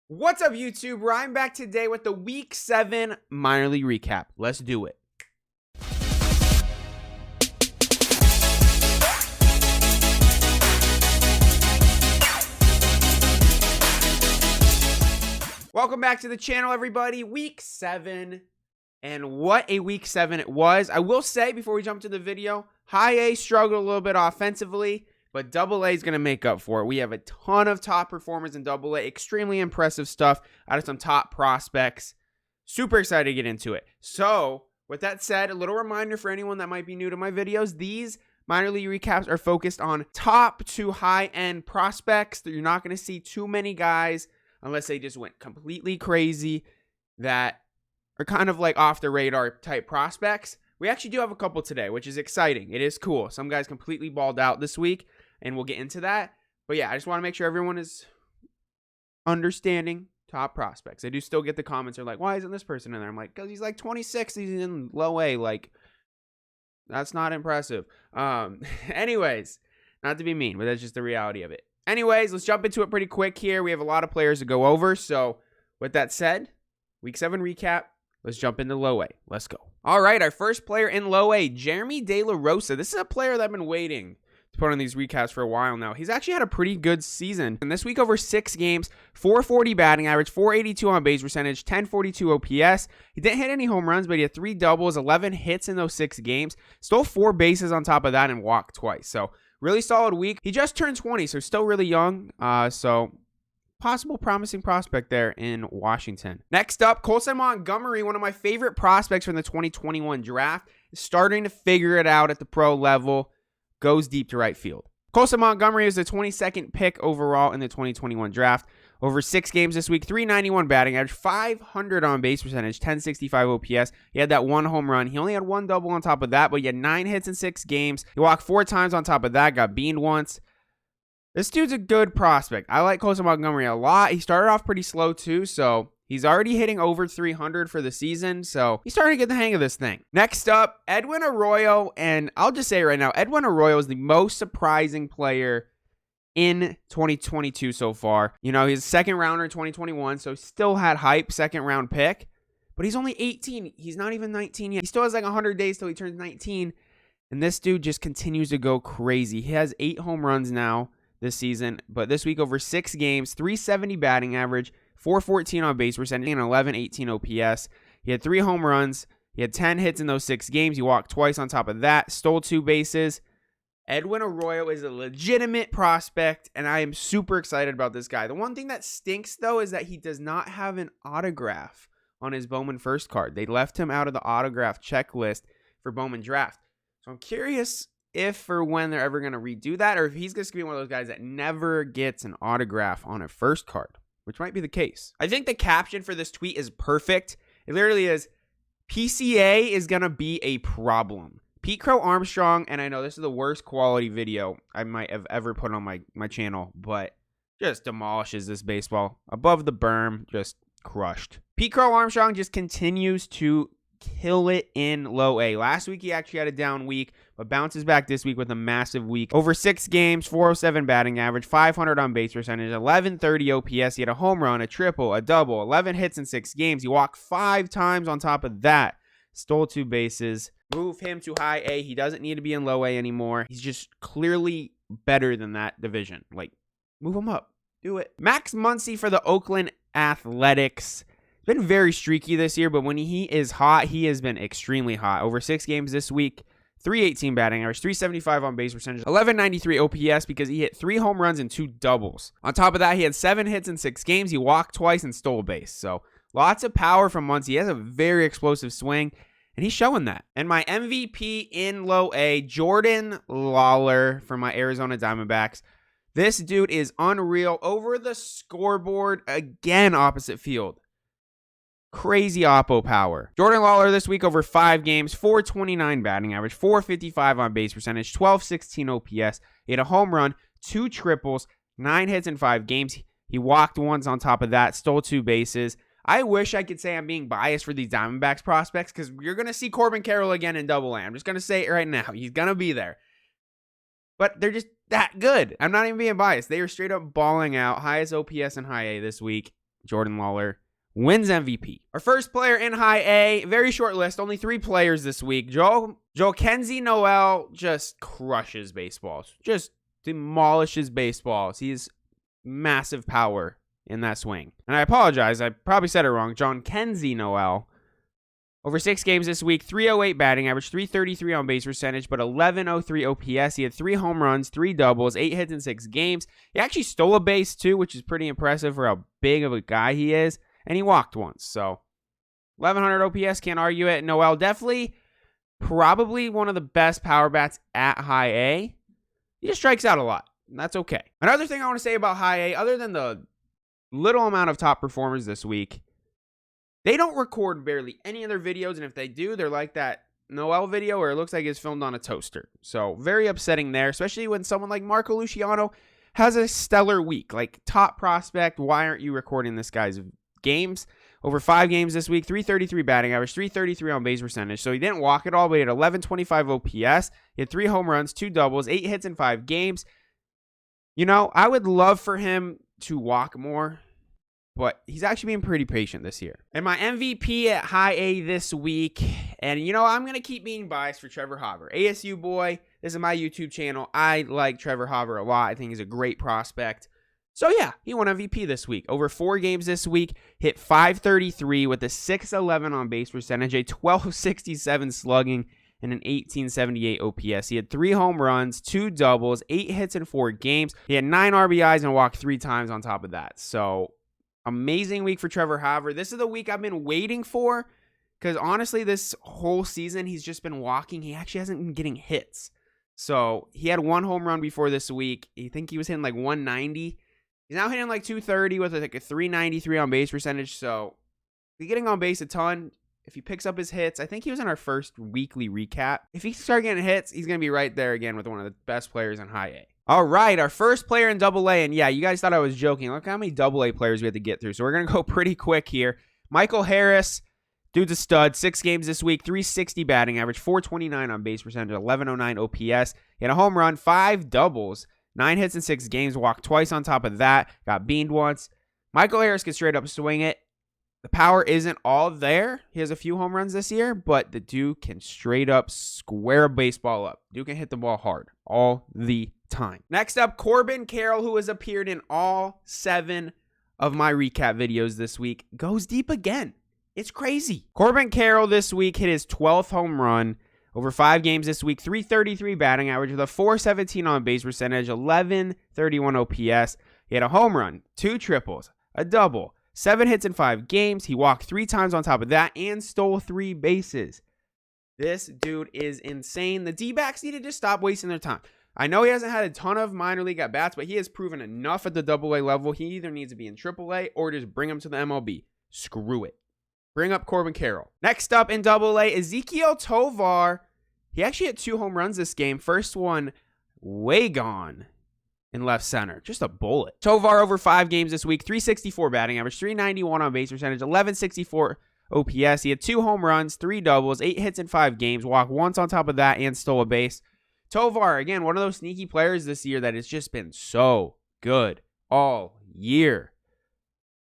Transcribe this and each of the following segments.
What's up, YouTube? I'm back today with the Week 7 minor league recap. Let's do it. Welcome back to the channel, everybody. Week 7. And what a Week 7 it was. I will say, before we jump to the video, High A struggled a little bit offensively, but Double A is going to make up for it. We have a ton of top performers in Double A. Extremely impressive stuff out of some top prospects. Super excited to get into it. So, with that said, a little reminder for anyone that might be new to my videos. These minor league recaps are focused on top to high-end prospects. You're not going to see too many guys, unless they just went completely crazy, that are kind of like off the radar type prospects. We actually do have a couple today, which is exciting. It is cool. Some guys completely balled out this week, and we'll get into that. But yeah, I just want to make sure everyone is understanding top prospects. I do still get the comments. They're like, why isn't this person in there? I'm like, because he's like 26. He's in low A. Like, that's not impressive. Anyways, not to be mean, but that's just the reality of it. Anyways, let's jump into it pretty quick here. We have a lot of players to go over. So with that said, Week 7 recap. Let's jump into low A. Let's go. All right, our first player in low A, Jeremy De La Rosa. This is a player that I've been waiting to put on these recaps for a while now. He's actually had a pretty good season. And this week over 6 games, 440 batting average, 482 on base percentage, 1042 OPS. He didn't hit any home runs, but he had 3 doubles, 11 hits in those 6 games. Stole 4 bases on top of that and walked twice. So really solid week. He just turned 20, so still really young. So possible promising prospect there in Washington. Next up, Colson Montgomery, one of my favorite prospects from the 2021 draft, is starting to figure it out at the pro level. Goes deep to right field. Colson Montgomery is the 22nd pick overall in the 2021 draft. Over 6 games this week, 391 batting average, 500 on base percentage, 1065 OPS. He had that 1 home run. He only had 1 double on top of that, but he had 9 hits in 6 games. He walked 4 times on top of that, got beaned once. This dude's a good prospect. I like Colson Montgomery a lot. He started off pretty slow too, so he's already hitting over 300 for the season, so he's starting to get the hang of this thing. Next up, Edwin Arroyo, and I'll just say right now, Edwin Arroyo is the most surprising player in 2022 so far. You know, he's a second rounder in 2021, so still had hype, second round pick, but he's only 18. He's not even 19 yet. He still has like 100 days till he turns 19, and this dude just continues to go crazy. He has 8 home runs now this season, but this week over 6 games, 370 batting average, 414 on base percentage, and 1118 OPS. He had 3 home runs. He had 10 hits in those 6 games. He walked twice on top of that, stole 2 bases. Edwin Arroyo is a legitimate prospect, and I am super excited about this guy. The one thing that stinks, though, is that he does not have an autograph on his Bowman first card. They left him out of the autograph checklist for Bowman draft. So I'm curious if or when they're ever going to redo that, or if he's just going to be one of those guys that never gets an autograph on a first card, which might be the case. I think the caption for this tweet is perfect. It literally is, PCA is going to be a problem. Pete Crow Armstrong, and I know this is the worst quality video I might have ever put on my channel, but just demolishes this baseball. Above the berm, just crushed. Pete Crow Armstrong just continues to kill it in low A. Last week he actually had a down week, but bounces back this week with a massive week. Over 6 games, 407 batting average, 500 on base percentage, 1130 OPS. He had a home run, a triple, a double, 11 hits in 6 games. He walked 5 times on top of that. Stole 2 bases. Move him to high A. He doesn't need to be in low A anymore. He's just clearly better than that division. Like, move him up. Do it. Max Muncy for the Oakland Athletics. Been very streaky this year, but when he is hot, he has been extremely hot. Over 6 games this week, 318 batting average, 375 on base percentage, 1193 OPS because he hit 3 home runs and 2 doubles. On top of that, he had 7 hits in 6 games. He walked twice and stole a base. So lots of power from Muncy. He has a very explosive swing, and he's showing that. And my MVP in low A, Jordan Lawler for my Arizona Diamondbacks. This dude is unreal. Over the scoreboard, again, opposite field. Crazy oppo power. Jordan Lawler this week over 5 games, 429 batting average, 455 on base percentage, 1216 OPS. He had a home run, 2 triples, 9 hits in 5 games. He walked once on top of that, stole 2 bases. I wish I could say I'm being biased for these Diamondbacks prospects because you're going to see Corbin Carroll again in Double A. I'm just going to say it right now. He's going to be there. But they're just that good. I'm not even being biased. They are straight up balling out. Highest OPS in high A this week. Jordan Lawler wins MVP. Our first player in high A, very short list, only 3 players this week. Joaquin Noel just crushes baseballs, just demolishes baseballs. He's massive power in that swing. And I apologize, I probably said it wrong. Joaquin Noel, over 6 games this week, 308 batting average, 333 on base percentage, but 1103 OPS. He had 3 home runs, 3 doubles, 8 hits in 6 games. He actually stole a base too, which is pretty impressive for how big of a guy he is. And he walked once. So 1100 OPS, can't argue it. Noel definitely probably one of the best power bats at high A. He just strikes out a lot. And that's okay. Another thing I want to say about high A, other than the little amount of top performers this week, they don't record barely any of their videos. And if they do, they're like that Noel video where it looks like it's filmed on a toaster. So very upsetting there, especially when someone like Marco Luciano has a stellar week. Like, top prospect, why aren't you recording this guy's games? Over 5 games this week, 333 batting average, 333 on base percentage. So he didn't walk at all, but he had 1125 OPS. He had 3 home runs, 2 doubles, 8 hits in 5 games. You know, I would love for him to walk more, but he's actually being pretty patient this year. And my MVP at high A this week, and you know, I'm going to keep being biased for Trevor Hoffman. ASU boy, this is my YouTube channel. I like Trevor Hoffman a lot. I think he's a great prospect. So yeah, he won MVP this week. Over 4 games this week, hit .533 with a .611 on base percentage, a .1267 slugging, and an .1878 OPS. He had 3 home runs, 2 doubles, 8 hits in 4 games. He had 9 RBIs and walked 3 times on top of that. So amazing week for Trevor Hoffman. This is the week I've been waiting for, because honestly, this whole season, he's just been walking. He actually hasn't been getting hits. So he had 1 home run before this week. I think he was hitting like 190. He's now hitting like 230 with like a 393 on base percentage. So he's getting on base a ton. If he picks up his hits, I think he was in our first weekly recap. If he starts getting hits, he's going to be right there again with one of the best players in high A. All right, our first player in double A. And yeah, you guys thought I was joking. Look how many double A players we had to get through. So we're going to go pretty quick here. Michael Harris, dude's a stud. 6 games this week, 360 batting average, 429 on base percentage, 1109 OPS. He had a home run, 5 doubles, 9 hits in 6 games, walked twice on top of that, got beaned once. Michael Harris can straight up swing it. The power isn't all there. He has a few home runs this year, but the dude can straight up square a baseball up. Dude can hit the ball hard all the time. Next up, Corbin Carroll, who has appeared in all 7 of my recap videos this week, goes deep again. It's crazy. Corbin Carroll this week hit his 12th home run. Over 5 games this week, 333 batting average with a 417 on base percentage, 1131 OPS. He had a home run, 2 triples, a double, 7 hits in 5 games. He walked 3 times on top of that and stole 3 bases. This dude is insane. The D-backs need to just stop wasting their time. I know he hasn't had a ton of minor league at-bats, but he has proven enough at the AA level. He either needs to be in AAA or just bring him to the MLB. Screw it. Bring up Corbin Carroll. Next up in AA, Ezra Tovar. He actually had 2 home runs this game. First one, way gone in left center. Just a bullet. Tovar over 5 games this week. 364 batting average, 391 on base percentage, 1164 OPS. He had 2 home runs, 3 doubles, 8 hits in 5 games. Walked once on top of that and stole a base. Tovar, again, one of those sneaky players this year that has just been so good all year.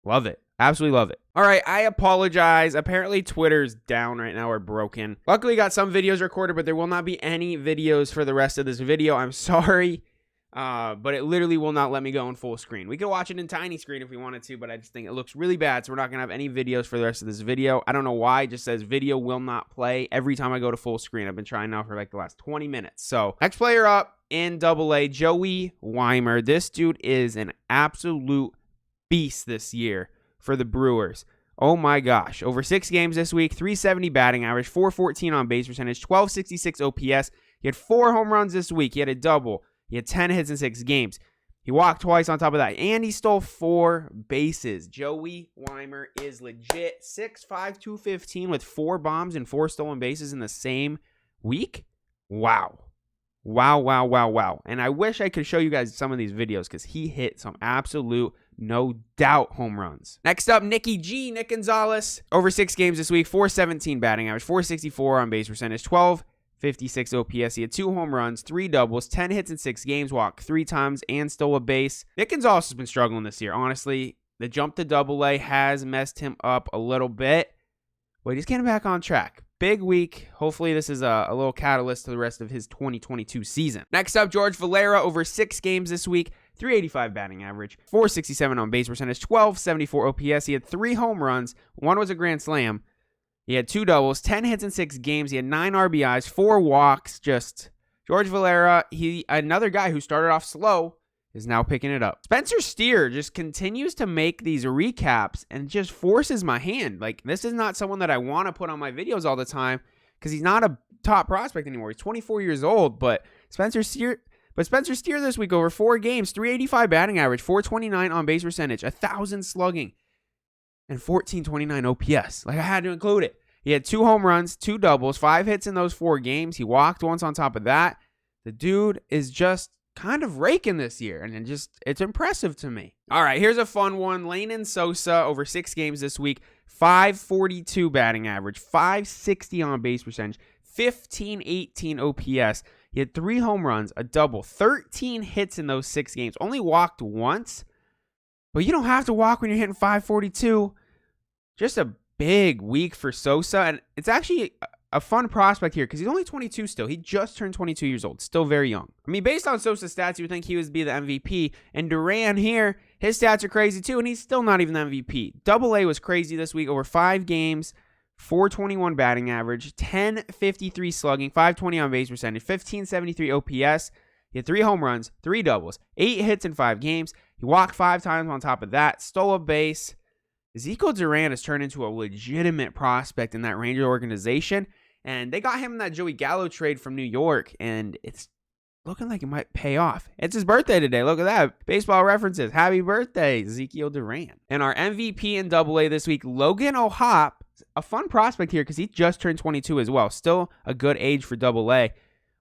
Love it. Absolutely love it. All right, I apologize. Apparently, Twitter's down right now or broken. Luckily, got some videos recorded, but there will not be any videos for the rest of this video. I'm sorry, but it literally will not let me go in full screen. We could watch it in tiny screen if we wanted to, but I just think it looks really bad, so we're not going to have any videos for the rest of this video. I don't know why. It just says video will not play every time I go to full screen. I've been trying now for like the last 20 minutes. So, next player up in AA, Joey Weimer. This dude is an absolute beast this year for the Brewers. Oh my gosh. Over 6 games this week, 370 batting average, 414 on base percentage, 1266 OPS. He had 4 home runs this week. He had a double. He had 10 hits in 6 games. He walked twice on top of that, and he stole 4 bases. Joey Weimer is legit. 6'5", 215 with 4 bombs and 4 stolen bases in the same week. Wow. Wow, wow, wow, wow. And I wish I could show you guys some of these videos because he hit some absolute, no doubt, home runs. Next up, Nick Gonzalez. Over 6 games this week, 417 batting average, 464 on base percentage, 1256 OPS. He had 2 home runs, 3 doubles, 10 hits in 6 games, walked 3 times, and stole a base. Nick Gonzalez has been struggling this year. Honestly, The jump to AA has messed him up a little bit, but he's getting back on track. Big week. Hopefully this is a little catalyst to the rest of his 2022 season. Next up, George Valera over 6 games this week. 385 batting average, 467 on base percentage, 1274 OPS. He had 3 home runs. 1 was a grand slam. He had 2 doubles, 10 hits in 6 games. He had 9 RBIs, 4 walks. Just George Valera, another guy who started off slow, is now picking it up. Spencer Steer just continues to make these recaps and just forces my hand. Like, this is not someone that I want to put on my videos all the time because he's not a top prospect anymore. He's 24 years old, but Spencer Steer this week over 4 games, 385 batting average, 429 on base percentage, 1,000 slugging, and 1429 OPS. Like, I had to include it. He had 2 home runs, 2 doubles, 5 hits in those 4 games. He walked once on top of that. The dude is just kind of raking this year, and it's impressive to me. All right, here's a fun one. Lenin Sosa over 6 games this week, 542 batting average, 560 on base percentage, 1518 OPS. He had 3 home runs, a double, 13 hits in those 6 games. Only walked once, but you don't have to walk when you're hitting 542. Just a big week for Sosa, and it's actually a fun prospect here because he's only 22 still. He just turned 22 years old. Still very young. I mean, based on Sosa's stats, you would think he would be the MVP. And Duran here, his stats are crazy too, and he's still not even the MVP. AA was crazy this week. Over 5 games, 421 batting average, 1053 slugging, 520 on base percentage, 1573 OPS. He had 3 home runs, 3 doubles, 8 hits in 5 games. He walked 5 times on top of that, stole a base. Ezekiel Duran has turned into a legitimate prospect in that Ranger organization. And they got him in that Joey Gallo trade from New York, and it's looking like it might pay off. It's his birthday today. Look at that. Baseball references. Happy birthday, Ezekiel Duran. And our MVP in AA this week, Logan Ohop, a fun prospect here because he just turned 22 as well. Still a good age for AA.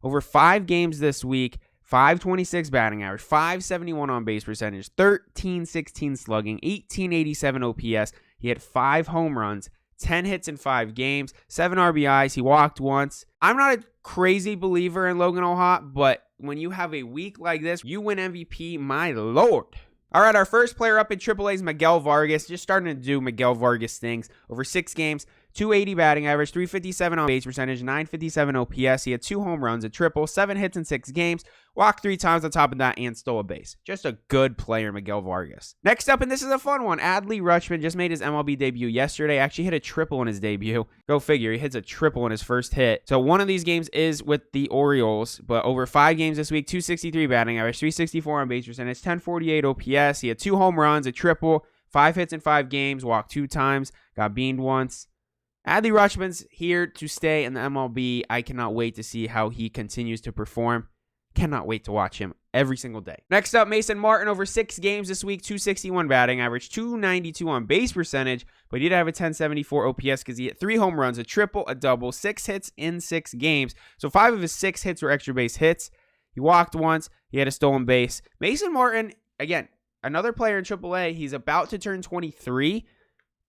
Over 5 games this week, 526 batting average, 571 on base percentage, 1316 slugging, 1887 OPS. He had 5 home runs, 10 hits in 5 games, 7 RBIs. He walked once. I'm not a crazy believer in Logan Ohop, but when you have a week like this, you win MVP, my lord. All right, our first player up in AAA is Miguel Vargas. Just starting to do Miguel Vargas things. Over 6 games, 280 batting average, 357 on base percentage, 957 OPS. He had 2 home runs, a triple, 7 hits in 6 games, walked 3 times on top of that, and stole a base. Just a good player, Miguel Vargas. Next up, and this is a fun one, Adley Rutchman just made his MLB debut yesterday. Actually hit a triple in his debut. Go figure, he hits a triple in his first hit. So one of these games is with the Orioles, but over 5 games this week, 263 batting average, 364 on base percentage, 1048 OPS. He had 2 home runs, a triple, 5 hits in 5 games, walked 2 times, got beaned once. Adley Rutchman's here to stay in the MLB. I cannot wait to see how he continues to perform. Cannot wait to watch him every single day. Next up, Mason Martin over 6 games this week, 261 batting average, 292 on base percentage, but he did have a 1074 OPS because he hit 3 home runs, a triple, a double, 6 hits in 6 games. So 5 of his 6 hits were extra base hits. He walked once. He had a stolen base. Mason Martin, again, another player in AAA. He's about to turn 23.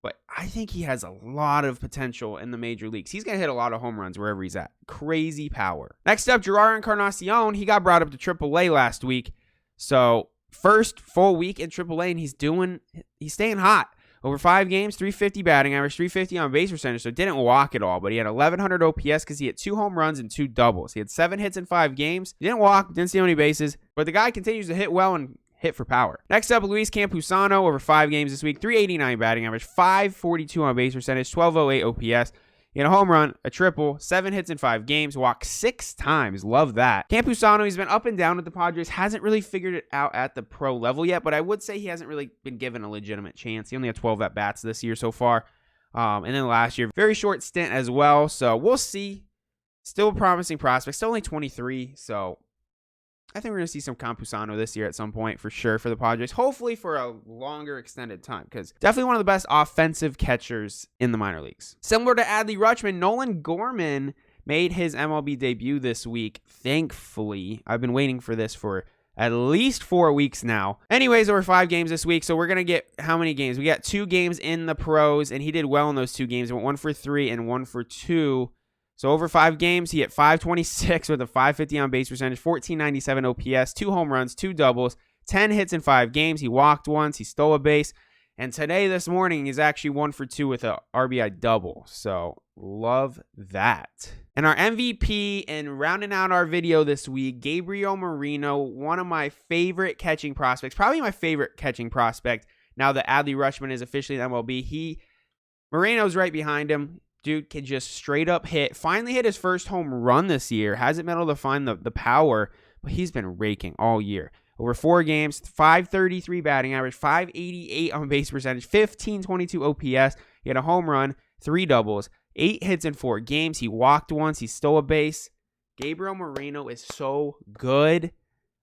But I think he has a lot of potential in the major leagues. He's going to hit a lot of home runs wherever he's at. Crazy power. Next up, Edwin Encarnacion. He got brought up to AAA last week. So first full week in AAA, and he's staying hot. Over 5 games, 350 batting average, 350 on base percentage. So didn't walk at all. But he had 1,100 OPS because he had 2 home runs and 2 doubles. He had 7 hits in 5 games. He didn't walk, didn't steal any bases. But the guy continues to hit well and hit for power. Next up, Luis Campusano over 5 games this week, 389 batting average, 542 on base percentage, 1208 OPS. He had a home run, a triple, 7 hits in 5 games, walked 6 times. Love that. Campusano, he's been up and down with the Padres, hasn't really figured it out at the pro level yet, but I would say he hasn't really been given a legitimate chance. He only had 12 at-bats this year so far. And then last year, very short stint as well. So we'll see. Still a promising prospect. Still only 23, so I think we're going to see some Campusano this year at some point for sure for the Padres. Hopefully for a longer extended time because definitely one of the best offensive catchers in the minor leagues. Similar to Adley Rutchman, Nolan Gorman made his MLB debut this week. Thankfully, I've been waiting for this for at least 4 weeks now. Anyways, over 5 games this week. So we're going to get how many games? We got 2 games in the pros, and he did well in those 2 games. He went 1 for 3 and 1 for 2. So over 5 games, he hit 526 with a 550 on base percentage, 1497 OPS, 2 home runs, 2 doubles, 10 hits in 5 games. He walked once. He stole a base. And today, this morning, is actually 1 for 2 with a RBI double. So, love that. And our MVP and rounding out our video this week, Gabriel Moreno, one of my favorite catching prospects. Probably my favorite catching prospect now that Adley Rutchman is officially in MLB. Moreno's right behind him. Dude can just straight up hit. Finally hit his first home run this year. Hasn't been able to find the power, but he's been raking all year. Over 4 games, 533 batting average, 588 on base percentage, 1522 OPS. He had a home run, 3 doubles, 8 hits in 4 games. He walked once. He stole a base. Gabriel Moreno is so good.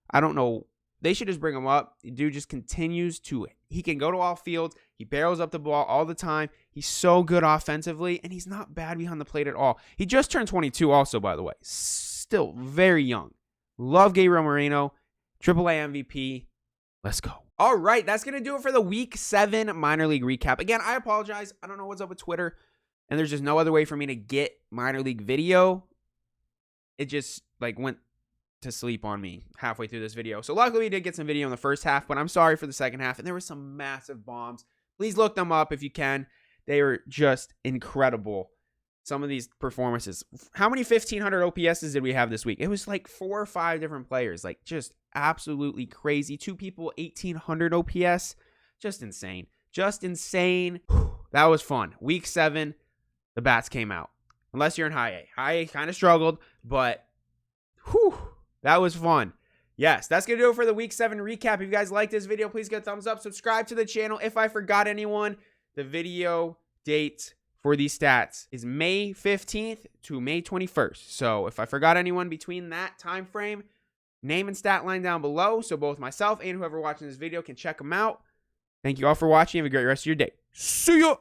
I don't know. They should just bring him up. The dude just continues to. He can go to all fields. He barrels up the ball all the time. He's so good offensively, and he's not bad behind the plate at all. He just turned 22 also, by the way. Still very young. Love Gabriel Moreno. AAA MVP. Let's go. All right, that's going to do it for the Week 7 minor league recap. Again, I apologize. I don't know what's up with Twitter, and there's just no other way for me to get minor league video. It just went to sleep on me halfway through this video. So luckily we did get some video in the first half, but I'm sorry for the second half. And there were some massive bombs. Please look them up if you can. They were just incredible. Some of these performances. How many 1500 OPSs did we have this week? It was like 4 or 5 different players. Just absolutely crazy. 2 people, 1800 OPS. Just insane. Just insane. That was fun. Week 7, the bats came out. Unless you're in high A. High A kind of struggled, but that was fun. Yes, that's going to do it for the Week 7 recap. If you guys like this video, please give a thumbs up. Subscribe to the channel. If I forgot anyone, the video date for these stats is May 15th to May 21st. So if I forgot anyone between that time frame, name and stat line down below so both myself and whoever watching this video can check them out. Thank you all for watching. Have a great rest of your day. See ya!